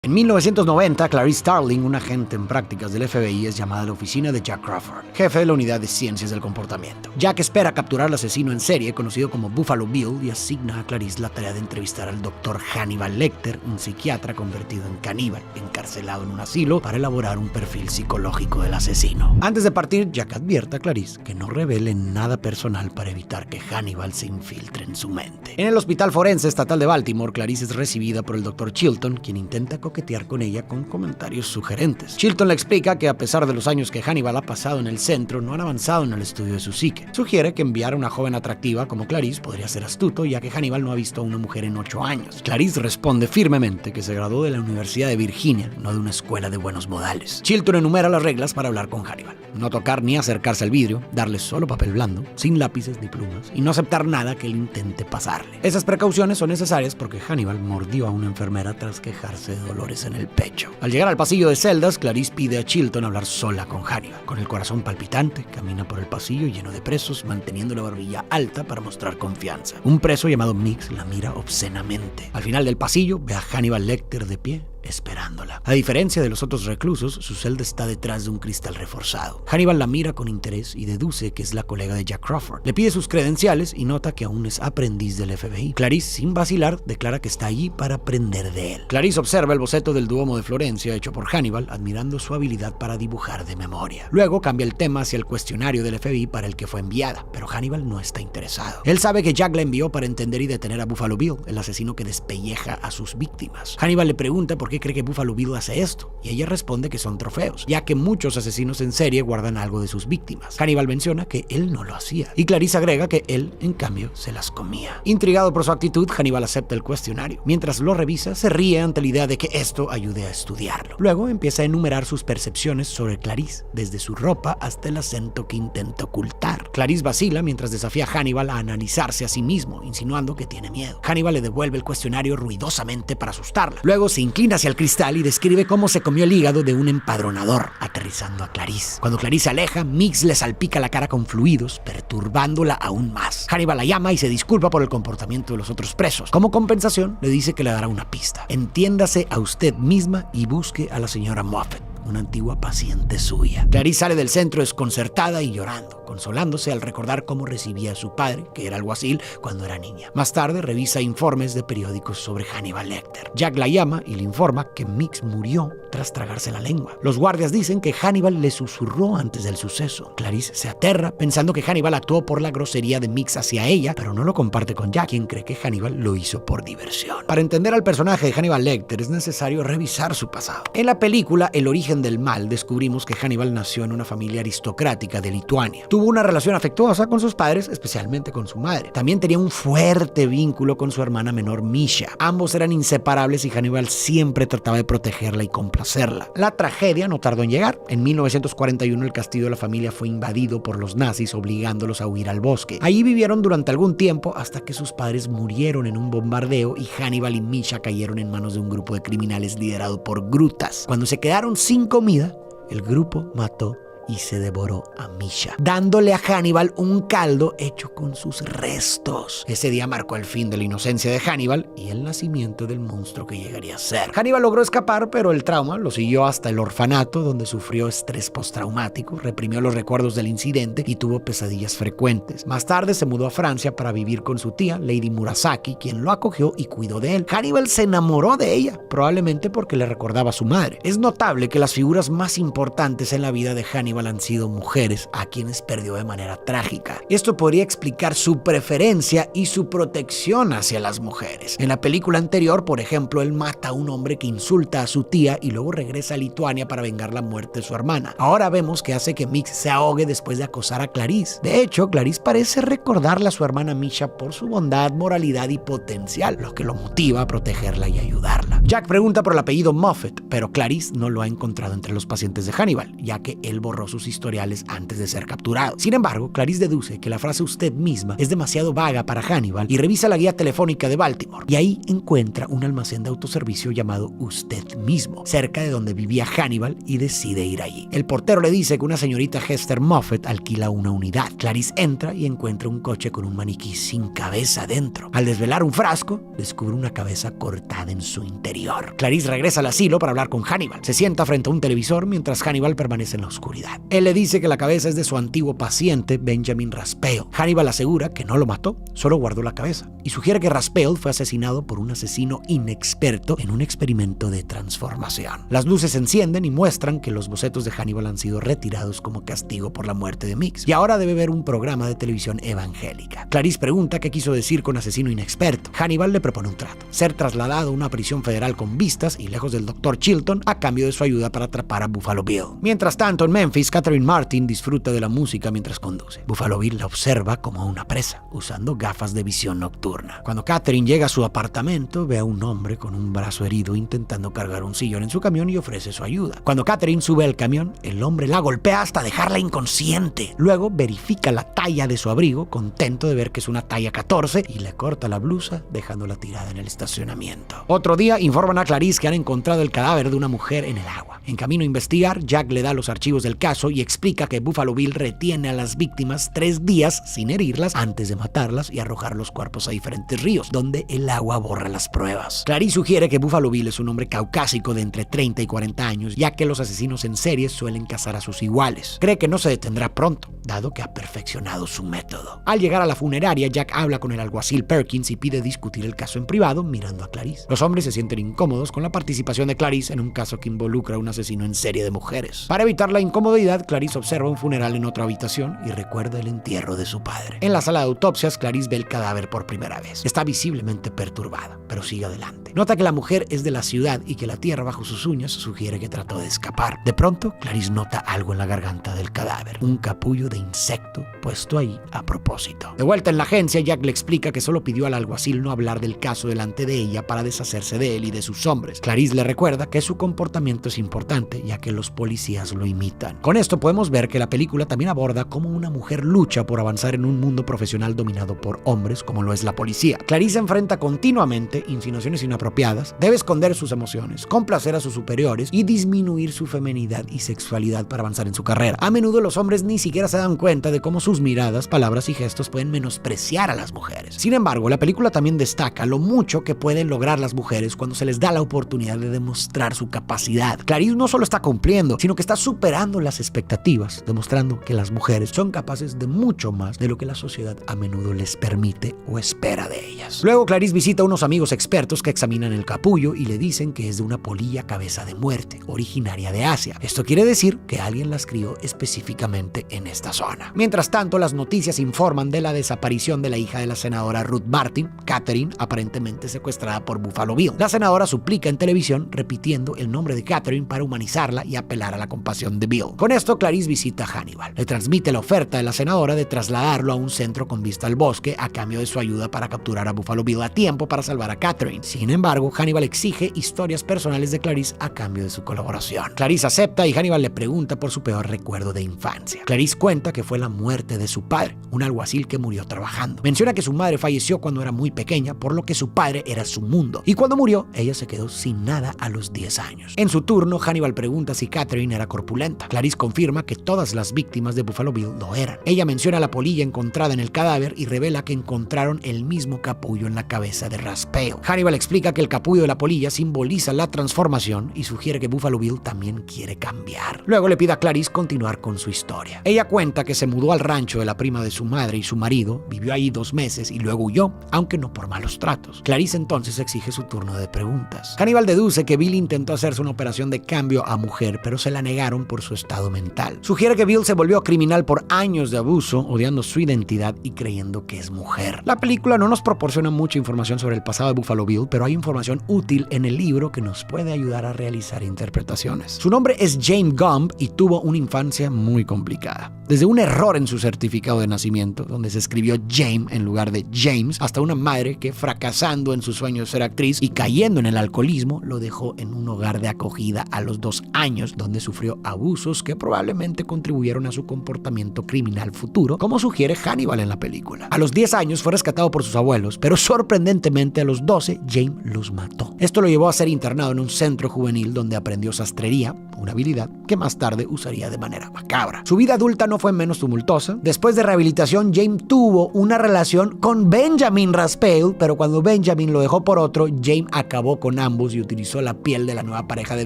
En 1990, Clarice Starling, una agente en prácticas del FBI, es llamada a la oficina de Jack Crawford, jefe de la unidad de ciencias del comportamiento. Jack espera capturar al asesino en serie, conocido como Buffalo Bill, y asigna a Clarice la tarea de entrevistar al Dr. Hannibal Lecter, un psiquiatra convertido en caníbal, encarcelado en un asilo, para elaborar un perfil psicológico del asesino. Antes de partir, Jack advierte a Clarice que no revele nada personal para evitar que Hannibal se infiltre en su mente. En el Hospital Forense Estatal de Baltimore, Clarice es recibida por el Dr. Chilton, quien intenta coquetear con ella con comentarios sugerentes. Chilton le explica que a pesar de los años que Hannibal ha pasado en el centro, no han avanzado en el estudio de su psique. Sugiere que enviar a una joven atractiva como Clarice podría ser astuto, ya que Hannibal no ha visto a una mujer en 8 años. Clarice responde firmemente que se graduó de la Universidad de Virginia, no de una escuela de buenos modales. Chilton enumera las reglas para hablar con Hannibal: no tocar ni acercarse al vidrio, darle solo papel blando, sin lápices ni plumas, y no aceptar nada que él intente pasarle. Esas precauciones son necesarias porque Hannibal mordió a una enfermera tras quejarse de dolores en el pecho. Al llegar al pasillo de celdas, Clarice pide a Chilton hablar sola con Hannibal. Con el corazón palpitante, camina por el pasillo lleno de presos, manteniendo la barbilla alta para mostrar confianza. Un preso llamado Mix la mira obscenamente. Al final del pasillo, ve a Hannibal Lecter de pie, esperándola. A diferencia de los otros reclusos, su celda está detrás de un cristal reforzado. Hannibal la mira con interés y deduce que es la colega de Jack Crawford. Le pide sus credenciales y nota que aún es aprendiz del FBI. Clarice, sin vacilar, declara que está allí para aprender de él. Clarice observa el boceto del Duomo de Florencia hecho por Hannibal, admirando su habilidad para dibujar de memoria. Luego cambia el tema hacia el cuestionario del FBI para el que fue enviada, pero Hannibal no está interesado. Él sabe que Jack la envió para entender y detener a Buffalo Bill, el asesino que despelleja a sus víctimas. Hannibal le pregunta por qué cree que Buffalo Bill hace esto, y ella responde que son trofeos, ya que muchos asesinos en serie guardan algo de sus víctimas. Hannibal menciona que él no lo hacía, y Clarice agrega que él, en cambio, se las comía. Intrigado por su actitud, Hannibal acepta el cuestionario. Mientras lo revisa, se ríe ante la idea de que esto ayude a estudiarlo. Luego empieza a enumerar sus percepciones sobre Clarice, desde su ropa hasta el acento que intenta ocultar. Clarice vacila mientras desafía a Hannibal a analizarse a sí mismo, insinuando que tiene miedo. Hannibal le devuelve el cuestionario ruidosamente para asustarla. Luego se inclina hacia el cristal y describe cómo se comió el hígado de un empadronador, aterrizando a Clarice. Cuando Clarice se aleja, Mix le salpica la cara con fluidos, perturbándola aún más. Hannibal la llama y se disculpa por el comportamiento de los otros presos. Como compensación, le dice que le dará una pista: entiéndase a usted misma y busque a la señora Moffat, una antigua paciente suya. Clarice sale del centro desconcertada y llorando, consolándose al recordar cómo recibía a su padre, que era alguacil, cuando era niña. Más tarde revisa informes de periódicos sobre Hannibal Lecter. Jack la llama y le informa que Mix murió tras tragarse la lengua. Los guardias dicen que Hannibal le susurró antes del suceso. Clarice se aterra pensando que Hannibal actuó por la grosería de Mix hacia ella, pero no lo comparte con Jack, quien cree que Hannibal lo hizo por diversión. Para entender al personaje de Hannibal Lecter es necesario revisar su pasado. En la película El origen del mal descubrimos que Hannibal nació en una familia aristocrática de Lituania. Tuvo una relación afectuosa con sus padres, especialmente con su madre. También tenía un fuerte vínculo con su hermana menor Misha. Ambos eran inseparables y Hannibal siempre trataba de protegerla y complacerla. La tragedia no tardó en llegar. En 1941 el castillo de la familia fue invadido por los nazis, obligándolos a huir al bosque. Allí vivieron durante algún tiempo hasta que sus padres murieron en un bombardeo y Hannibal y Misha cayeron en manos de un grupo de criminales liderado por Grutas. Cuando se quedaron sin comida, el grupo mató y se devoró a Misha, dándole a Hannibal un caldo hecho con sus restos. Ese día marcó el fin de la inocencia de Hannibal y el nacimiento del monstruo que llegaría a ser. Hannibal logró escapar, pero el trauma lo siguió hasta el orfanato, donde sufrió estrés postraumático, reprimió los recuerdos del incidente y tuvo pesadillas frecuentes. Más tarde se mudó a Francia para vivir con su tía, Lady Murasaki, quien lo acogió y cuidó de él. Hannibal se enamoró de ella, probablemente porque le recordaba a su madre. Es notable que las figuras más importantes en la vida de Hannibal han sido mujeres, a quienes perdió de manera trágica. Esto podría explicar su preferencia y su protección hacia las mujeres. En la película anterior, por ejemplo, él mata a un hombre que insulta a su tía y luego regresa a Lituania para vengar la muerte de su hermana. Ahora vemos que hace que Mix se ahogue después de acosar a Clarice. De hecho, Clarice parece recordarle a su hermana Misha por su bondad, moralidad y potencial, lo que lo motiva a protegerla y ayudarla. Jack pregunta por el apellido Moffat, pero Clarice no lo ha encontrado entre los pacientes de Hannibal, ya que él borró sus historiales antes de ser capturado. Sin embargo, Clarice deduce que la frase "usted misma" es demasiado vaga para Hannibal y revisa la guía telefónica de Baltimore, y ahí encuentra un almacén de autoservicio llamado Usted Mismo, cerca de donde vivía Hannibal, y decide ir allí. El portero le dice que una señorita Hester Moffat alquila una unidad. Clarice entra y encuentra un coche con un maniquí sin cabeza dentro. Al desvelar un frasco, descubre una cabeza cortada en su interior. interior. Clarice regresa al asilo para hablar con Hannibal. Se sienta frente a un televisor mientras Hannibal permanece en la oscuridad. Él le dice que la cabeza es de su antiguo paciente, Benjamin Raspail. Hannibal asegura que no lo mató, solo guardó la cabeza, y sugiere que Raspail fue asesinado por un asesino inexperto en un experimento de transformación. Las luces se encienden y muestran que los bocetos de Hannibal han sido retirados como castigo por la muerte de Mix, y ahora debe ver un programa de televisión evangélica. Clarice pregunta qué quiso decir con asesino inexperto. Hannibal le propone un trato: ser trasladado a una prisión federal con vistas y lejos del Dr. Chilton a cambio de su ayuda para atrapar a Buffalo Bill. Mientras tanto, en Memphis, Catherine Martin disfruta de la música mientras conduce. Buffalo Bill la observa como a una presa, usando gafas de visión nocturna. Cuando Catherine llega a su apartamento, ve a un hombre con un brazo herido intentando cargar un sillón en su camión y ofrece su ayuda. Cuando Catherine sube al camión, el hombre la golpea hasta dejarla inconsciente. Luego verifica la talla de su abrigo, contento de ver que es una talla 14, y le corta la blusa, dejándola tirada en el estacionamiento. Otro día informan a Clarice que han encontrado el cadáver de una mujer en el agua. En camino a investigar, Jack le da los archivos del caso y explica que Buffalo Bill retiene a las víctimas 3 días sin herirlas antes de matarlas y arrojar los cuerpos a diferentes ríos, donde el agua borra las pruebas. Clarice sugiere que Buffalo Bill es un hombre caucásico de entre 30 y 40 años, ya que los asesinos en serie suelen cazar a sus iguales. Cree que no se detendrá pronto, dado que ha perfeccionado su método. Al llegar a la funeraria, Jack habla con el alguacil Perkins y pide discutir el caso en privado mirando a Clarice. Los hombres se sienten incómodos con la participación de Clarice en un caso que involucra a un asesino en serie de mujeres. Para evitar la incomodidad, Clarice observa un funeral en otra habitación y recuerda el entierro de su padre. En la sala de autopsias, Clarice ve el cadáver por primera vez. Está visiblemente perturbada, pero sigue adelante. Nota que la mujer es de la ciudad y que la tierra bajo sus uñas sugiere que trató de escapar. De pronto, Clarice nota algo en la garganta del cadáver, un capullo de insecto puesto ahí a propósito. De vuelta en la agencia, Jack le explica que solo pidió al alguacil no hablar del caso delante de ella para deshacerse de él y de sus hombres. Clarice le recuerda que su comportamiento es importante, ya que los policías lo imitan. Con esto podemos ver que la película también aborda cómo una mujer lucha por avanzar en un mundo profesional dominado por hombres, como lo es la policía. Clarice enfrenta continuamente insinuaciones inapropiadas, debe esconder sus emociones, complacer a sus superiores y disminuir su feminidad y sexualidad para avanzar en su carrera. A menudo los hombres ni siquiera se dan cuenta de cómo sus miradas, palabras y gestos pueden menospreciar a las mujeres. Sin embargo, la película también destaca lo mucho que pueden lograr las mujeres cuando se les da la oportunidad de demostrar su capacidad. Clarice no solo está cumpliendo, sino que está superando las expectativas, demostrando que las mujeres son capaces de mucho más de lo que la sociedad a menudo les permite o espera de ellas. Luego, Clarice visita a unos amigos expertos que examinan el capullo y le dicen que es de una polilla cabeza de muerte, originaria de Asia. Esto quiere decir que alguien las crió específicamente en esta zona. Mientras tanto, las noticias informan de la desaparición de la hija de la senadora Ruth Martin, Catherine, aparentemente secuestrada por Buffalo Bill. La senadora suplica en televisión repitiendo el nombre de Catherine para humanizarla y apelar a la compasión de Bill. Con esto, Clarice visita a Hannibal. Le transmite la oferta de la senadora de trasladarlo a un centro con vista al bosque a cambio de su ayuda para capturar a Buffalo Bill a tiempo para salvar a Catherine. Sin embargo, Hannibal exige historias personales de Clarice a cambio de su colaboración. Clarice acepta y Hannibal le pregunta por su peor recuerdo de infancia. Clarice cuenta que fue la muerte de su padre, un alguacil que murió trabajando. Menciona que su madre falleció cuando era muy pequeña, por lo que su padre era su mundo. Y cuando murió, ella se quedó sin nada a los 10 años. En su turno, Hannibal pregunta si Catherine era corpulenta. Clarice confirma que todas las víctimas de Buffalo Bill lo eran. Ella menciona la polilla encontrada en el cadáver y revela que encontraron el mismo capullo en la cabeza de Raspail. Hannibal explica que el capullo de la polilla simboliza la transformación y sugiere que Buffalo Bill también quiere cambiar. Luego le pide a Clarice continuar con su historia. Ella cuenta que se mudó al rancho de la prima de su madre y su marido, vivió ahí 2 meses y luego huyó, aunque no por malos tratos. Clarice entonces exige su turno de preguntas. Hannibal deduce que Bill intentó hacerse una operación de cambio a mujer, pero se la negaron por su estado mental. Sugiere que Bill se volvió criminal por años de abuso, odiando su identidad y creyendo que es mujer. La película no nos proporciona mucha información sobre el pasado de Buffalo Bill, pero hay información útil en el libro que nos puede ayudar a realizar interpretaciones. Su nombre es Jane Gumb y tuvo una infancia muy complicada. Desde un error en su certificado de nacimiento, donde se escribió Jane en lugar de James, hasta una madre que, fracasando en su sueño de ser actriz y cayendo en el alcoholismo, lo dejó en un hogar de acogida a los 2 años, donde sufrió abusos que probablemente contribuyeron a su comportamiento criminal futuro, como sugiere Hannibal en la película. A los 10 años fue rescatado por sus abuelos, pero sorprendentemente a los 12 Jane los mató. Esto lo llevó a ser internado en un centro juvenil donde aprendió sastrería, una habilidad que más tarde usaría de manera macabra. Su vida adulta no fue menos tumultuosa. Después de rehabilitación, James tuvo una relación con Benjamin Raspail, pero cuando Benjamin lo dejó por otro, James acabó con ambos y utilizó la piel de la nueva pareja de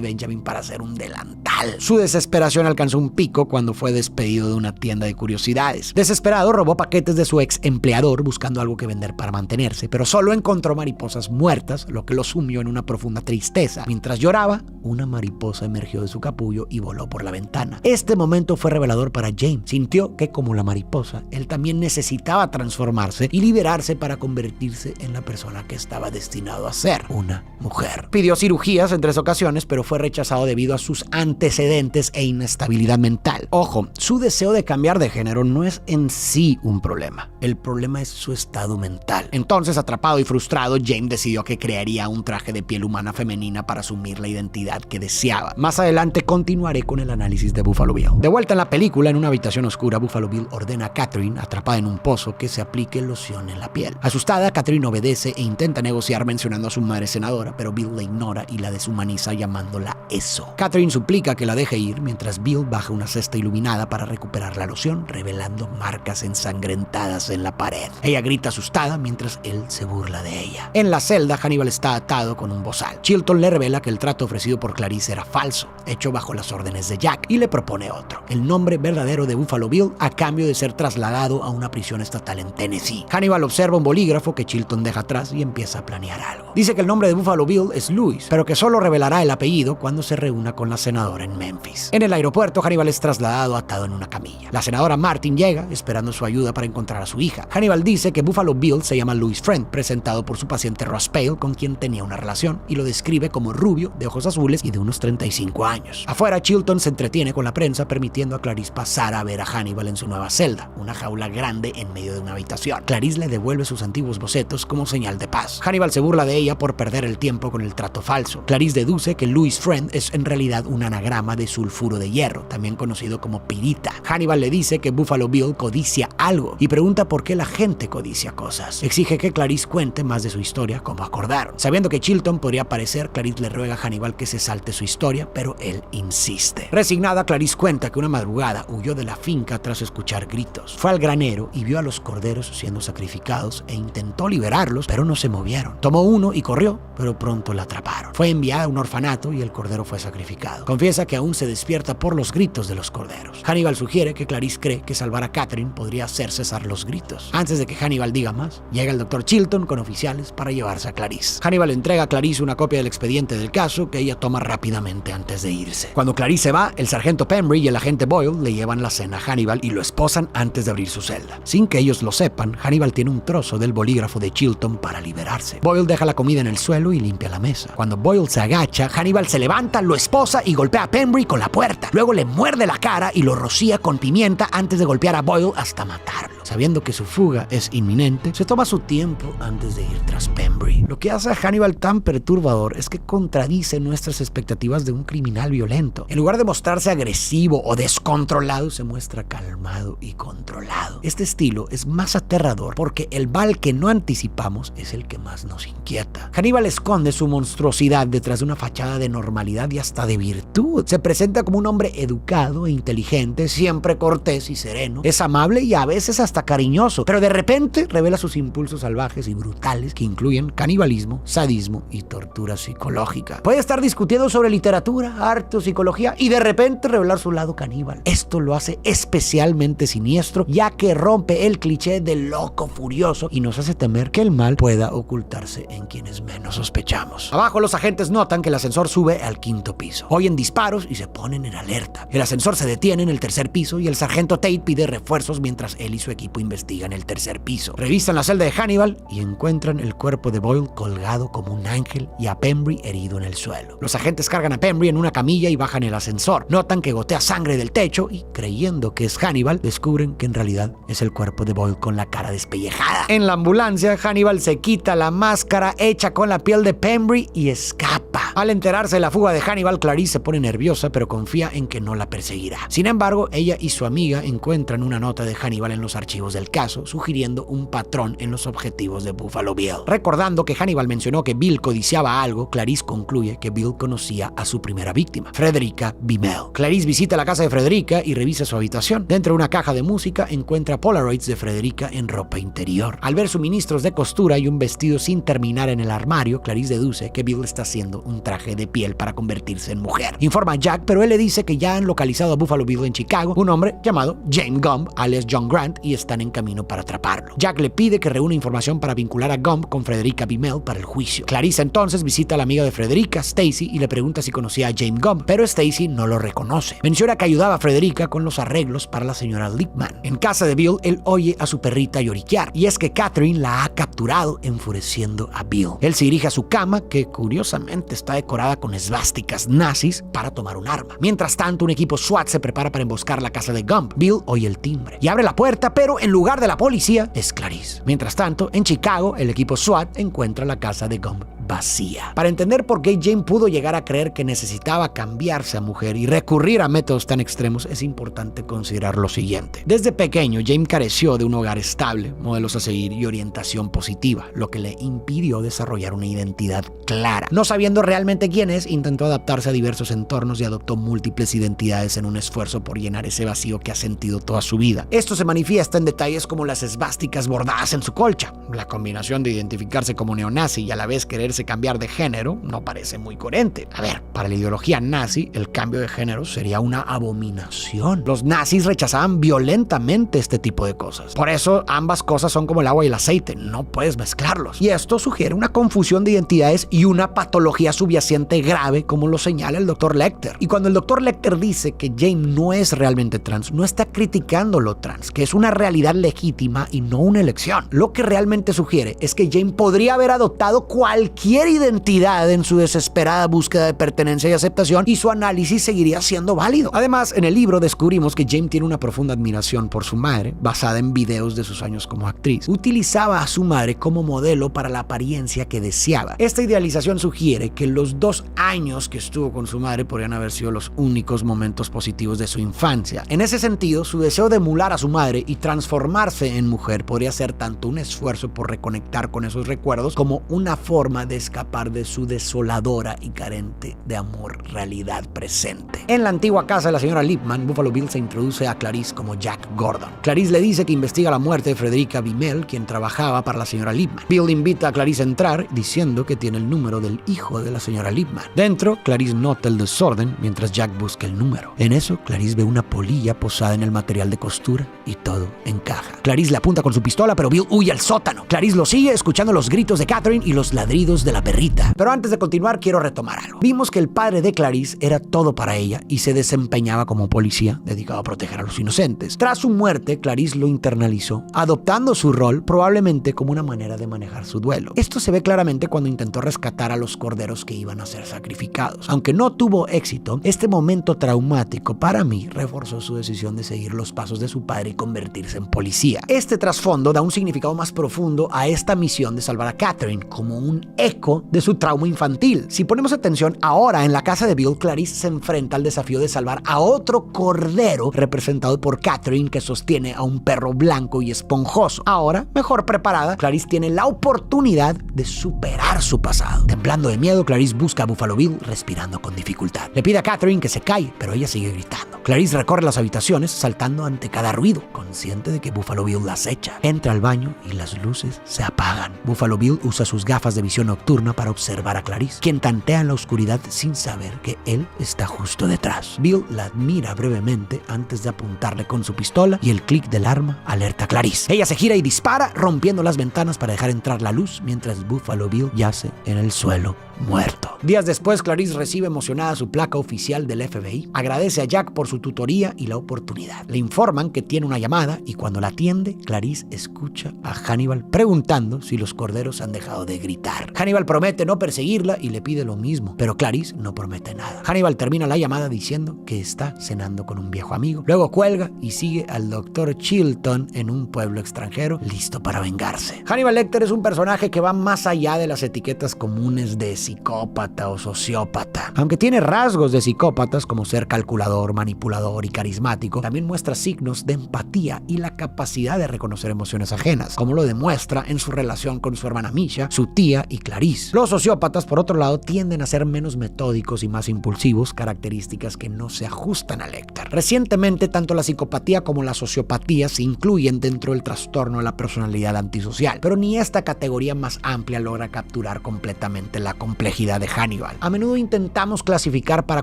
Benjamin para hacer un delantal. Su desesperación alcanzó un pico cuando fue despedido de una tienda de curiosidades. Desesperado, robó paquetes de su ex empleador buscando algo que vender para mantenerse, pero solo encontró mariposas muertas, lo que lo sumió en una profunda tristeza. Mientras lloraba, una mariposa emergió de su capullo y voló por la ventana. Este momento fue revelador para James. Sintió que, como la mariposa, él también necesitaba transformarse y liberarse para convertirse en la persona que estaba destinado a ser, una mujer. Pidió cirugías en 3 ocasiones, pero fue rechazado debido a sus antecedentes e inestabilidad mental. Ojo, su deseo de cambiar de género no es en sí un problema. El problema es su estado mental. Entonces, atrapado y frustrado, James decidió que crearía un traje de piel humana femenina para asumir la identidad que deseaba. Más adelante continuaré con el análisis de Buffalo Bill. De vuelta en la película, en una habitación oscura, Buffalo Bill ordena a Catherine, atrapada en un pozo, que se aplique loción en la piel. Asustada, Catherine obedece e intenta negociar mencionando a su madre senadora, pero Bill la ignora y la deshumaniza llamándola eso. Catherine suplica que la deje ir, mientras Bill baja una cesta iluminada para recuperar la loción, revelando marcas ensangrentadas en la pared. Ella grita asustada mientras él se burla de ella. En la celda, Hannibal está atado con un bozal. Chilton le revela que el trato ofrecido por Clarice era falso, hecho bajo las órdenes de Jack, y le propone otro, el nombre verdadero de Buffalo Bill, a cambio de ser trasladado a una prisión estatal en Tennessee. Hannibal observa un bolígrafo que Chilton deja atrás y empieza a planear algo. Dice que el nombre de Buffalo Bill es Louis, pero que solo revelará el apellido cuando se reúna con la senadora en Memphis. En el aeropuerto, Hannibal es trasladado atado en una camilla. La senadora Martin llega, esperando su ayuda para encontrar a su hija. Hannibal dice que Buffalo Bill se llama Louis Friend, presentado por su paciente Raspail, con quien tenía una relación, y lo describe como rubio, de ojos azules y de unos 35 años. Afuera, Chilton se entretiene con la prensa, permitiendo a Clarice pasar a ver a Hannibal en su nueva celda, una jaula grande en medio de una habitación. Clarice le devuelve sus antiguos bocetos como señal de paz. Hannibal se burla de ella por perder el tiempo con el trato falso. Clarice deduce que Louis Friend es en realidad un anagrama de sulfuro de hierro, también conocido como pirita. Hannibal le dice que Buffalo Bill codicia algo y pregunta por qué la gente codicia cosas. Exige que Clarice cuente más de su historia como acordaron. Sabiendo que Chilton podría aparecer, Clarice le ruega a Hannibal que se salte su historia, pero él insiste. Resignada, Clarice cuenta que una madrugada huyó de la finca tras escuchar gritos. Fue al granero y vio a los corderos siendo sacrificados e intentó liberarlos, pero no se movieron. Tomó uno y corrió, pero pronto la atraparon. Fue enviada a un orfanato y el cordero fue sacrificado. Confiesa que aún se despierta por los gritos de los corderos. Hannibal sugiere que Clarice cree que salvar a Catherine podría hacer cesar los gritos. Antes de que Hannibal diga más, llega el Dr. Chilton con oficiales para llevarse a Clarice. Hannibal entrega a Clarice una copia del expediente del caso que ella toma rápidamente antes de irse. Cuando Clarice se va, el sargento Pembry y el agente Boyle le llevan la cena a Hannibal y lo esposan antes de abrir su celda. Sin que ellos lo sepan, Hannibal tiene un trozo del bolígrafo de Chilton para liberarse. Boyle deja la comida en el suelo y limpia la mesa. Cuando Boyle se agacha, Hannibal se levanta, lo esposa y golpea a Pembry con la puerta. Luego le muerde la cara y lo rocía con pimienta antes de golpear a Boyle hasta matarlo. Sabiendo que su fuga es inminente, se toma su tiempo antes de ir tras Pembry. Lo que hace a Hannibal tan perturbador es que contradice nuestras expectativas de un criminal violento. En lugar de mostrarse agresivo o descontrolado, se muestra calmado y controlado. Este estilo es más aterrador porque el mal que no anticipamos es el que más nos inquieta. Hannibal esconde su monstruosidad detrás de una fachada de normalidad y hasta de virtud. Se presenta como un hombre educado e inteligente, siempre cortés y sereno. Es amable y a veces hasta cariñoso, pero de repente revela sus impulsos salvajes y brutales que incluyen canibalismo, sadismo y tortura psicológica. Puede estar discutiendo sobre literatura, arte o psicología y de repente revelar su lado caníbal. Esto lo hace especialmente siniestro, ya que rompe el cliché del loco furioso y nos hace temer que el mal pueda ocultarse en quienes menos sospechamos. Abajo, los agentes notan que el ascensor sube al 5º piso. Oyen disparos y se ponen en alerta. El ascensor se detiene en el 3er piso y el sargento Tate pide refuerzos mientras él y su equipo investigan el 3er piso. Revisan la celda de Hannibal y encuentran el cuerpo de Boyle colgado como un ángel y a Pembry herido en el suelo. Los agentes cargan a Pembry en una camilla y bajan el ascensor. Notan que gotea sangre del techo y, creyendo que es Hannibal, descubren que en realidad es el cuerpo de Boyle con la cara despellejada. En la ambulancia, Hannibal se quita la máscara hecha con la piel de Pembry y escapa. Al enterarse de la fuga de Hannibal, Clarice se pone nerviosa, pero confía en que no la perseguirá. Sin embargo, ella y su amiga encuentran una nota de Hannibal en los archivos archivos del caso, sugiriendo un patrón en los objetivos de Buffalo Bill. Recordando que Hannibal mencionó que Bill codiciaba algo, Clarice concluye que Bill conocía a su primera víctima, Frederica Bimmel. Clarice visita la casa de Frederica y revisa su habitación. Dentro de una caja de música encuentra Polaroids de Frederica en ropa interior. Al ver suministros de costura y un vestido sin terminar en el armario, Clarice deduce que Bill está haciendo un traje de piel para convertirse en mujer. Informa a Jack, pero él le dice que ya han localizado a Buffalo Bill en Chicago, un hombre llamado James Gumb, alias John Grant, y están en camino para atraparlo. Jack le pide que reúna información para vincular a Gumb con Frederica Bimmel para el juicio. Clarice entonces visita a la amiga de Frederica, Stacy, y le pregunta si conocía a James Gumb, pero Stacy no lo reconoce. Menciona que ayudaba a Frederica con los arreglos para la señora Lippman. En casa de Bill, él oye a su perrita lloriquear, y es que Catherine la ha capturado, enfureciendo a Bill. Él se dirige a su cama, que curiosamente está decorada con esvásticas nazis, para tomar un arma. Mientras tanto, un equipo SWAT se prepara para emboscar la casa de Gumb. Bill oye el timbre y abre la puerta, pero en lugar de la policía es Clarice. Mientras tanto, en Chicago, el equipo SWAT encuentra la casa de Gumb vacía. Para entender por qué James pudo llegar a creer que necesitaba cambiarse a mujer y recurrir a métodos tan extremos, es importante considerar lo siguiente. Desde pequeño, James careció de un hogar estable, modelos a seguir y orientación positiva, lo que le impidió desarrollar una identidad clara. No sabiendo realmente quién es, intentó adaptarse a diversos entornos y adoptó múltiples identidades en un esfuerzo por llenar ese vacío que ha sentido toda su vida. Esto se manifiesta en detalles como las esvásticas bordadas en su colcha. La combinación de identificarse como neonazi y a la vez quererse cambiar de género no parece muy coherente. A ver, para la ideología nazi, el cambio de género sería una abominación. Los nazis rechazaban violentamente este tipo de cosas. Por eso, ambas cosas son como el agua y el aceite, no puedes mezclarlos. Y esto sugiere una confusión de identidades y una patología subyacente grave, como lo señala el Dr. Lecter. Y cuando el Dr. Lecter dice que James no es realmente trans, no está criticando lo trans, que es una realidad legítima y no una elección. Lo que realmente sugiere es que James podría haber adoptado cualquier identidad en su desesperada búsqueda de pertenencia y aceptación, y su análisis seguiría siendo válido. Además, en el libro descubrimos que James tiene una profunda admiración por su madre, basada en videos de sus años como actriz. Utilizaba a su madre como modelo para la apariencia que deseaba. Esta idealización sugiere que los 2 años que estuvo con su madre podrían haber sido los únicos momentos positivos de su infancia. En ese sentido, su deseo de emular a su madre y transformarse en mujer podría ser tanto un esfuerzo por reconectar con esos recuerdos como una forma de escapar de su desoladora y carente de amor realidad presente. En la antigua casa de la señora Lippman, Buffalo Bill se introduce a Clarice como Jack Gordon. Clarice le dice que investiga la muerte de Frederica Bimmel, quien trabajaba para la señora Lippman. Bill invita a Clarice a entrar, diciendo que tiene el número del hijo de la señora Lippman. Dentro, Clarice nota el desorden mientras Jack busca el número. En eso, Clarice ve una polilla posada en el material de costura y todo encaja. Clarice le apunta con su pistola, pero Bill huye al sótano. Clarice lo sigue, escuchando los gritos de Catherine y los ladridos de la perrita. Pero antes de continuar, quiero retomar algo. Vimos que el padre de Clarice era todo para ella y se desempeñaba como policía dedicado a proteger a los inocentes. Tras su muerte, Clarice lo internalizó, adoptando su rol probablemente como una manera de manejar su duelo. Esto se ve claramente cuando intentó rescatar a los corderos que iban a ser sacrificados. Aunque no tuvo éxito, este momento traumático para mí reforzó su decisión de seguir los pasos de su padre y convertirse en policía. Este trasfondo da un significado más profundo a esta misión de salvar a Catherine, como un eco de su trauma infantil. Si ponemos atención, ahora en la casa de Bill, Clarice se enfrenta al desafío de salvar a otro cordero representado por Catherine, que sostiene a un perro blanco y esponjoso. Ahora, mejor preparada, Clarice tiene la oportunidad de superar su pasado. Temblando de miedo, Clarice busca a Buffalo Bill, respirando con dificultad. Le pide a Catherine que se calle, pero ella sigue gritando. Clarice recorre las habitaciones, saltando ante cada ruido, consciente de que Buffalo Bill la acecha. Entra al baño y las luces se apagan. Buffalo Bill usa sus gafas de visión nocturna para observar a Clarice, quien tantea en la oscuridad sin saber que él está justo detrás. Bill la admira brevemente antes de apuntarle con su pistola, y el clic del arma alerta a Clarice. Ella se gira y dispara, rompiendo las ventanas para dejar entrar la luz, mientras Buffalo Bill yace en el suelo, muerto. Días después, Clarice recibe emocionada su placa oficial del FBI, agradece a Jack por su tutoría y la oportunidad. Le informan que tiene una llamada, y cuando la atiende, Clarice escucha a Hannibal preguntando si los corderos han dejado de gritar. Hannibal promete no perseguirla y le pide lo mismo, pero Clarice no promete nada. Hannibal termina la llamada diciendo que está cenando con un viejo amigo. Luego cuelga y sigue al Dr. Chilton en un pueblo extranjero, listo para vengarse. Hannibal Lecter es un personaje que va más allá de las etiquetas comunes de psicópata o sociópata. Aunque tiene rasgos de psicópatas como ser calculador, manipulador y carismático, también muestra signos de empatía y la capacidad de reconocer emociones ajenas, como lo demuestra en su relación con su hermana Misha, su tía y Clarice. Los sociópatas, por otro lado, tienden a ser menos metódicos y más impulsivos, características que no se ajustan a Lecter. Recientemente, tanto la psicopatía como la sociopatía se incluyen dentro del trastorno de la personalidad antisocial, pero ni esta categoría más amplia logra capturar completamente la complejidad de Hannibal. A menudo intentamos clasificar para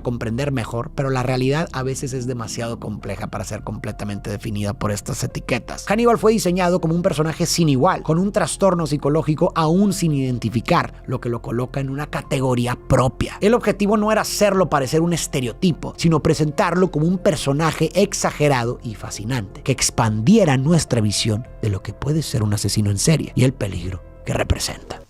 comprender mejor, pero la realidad a veces es demasiado compleja para ser completamente definida por estas etiquetas. Hannibal fue diseñado como un personaje sin igual, con un trastorno psicológico aún sin identificar, lo que lo coloca en una categoría propia. El objetivo no era hacerlo parecer un estereotipo, sino presentarlo como un personaje exagerado y fascinante, que expandiera nuestra visión de lo que puede ser un asesino en serie y el peligro que representa.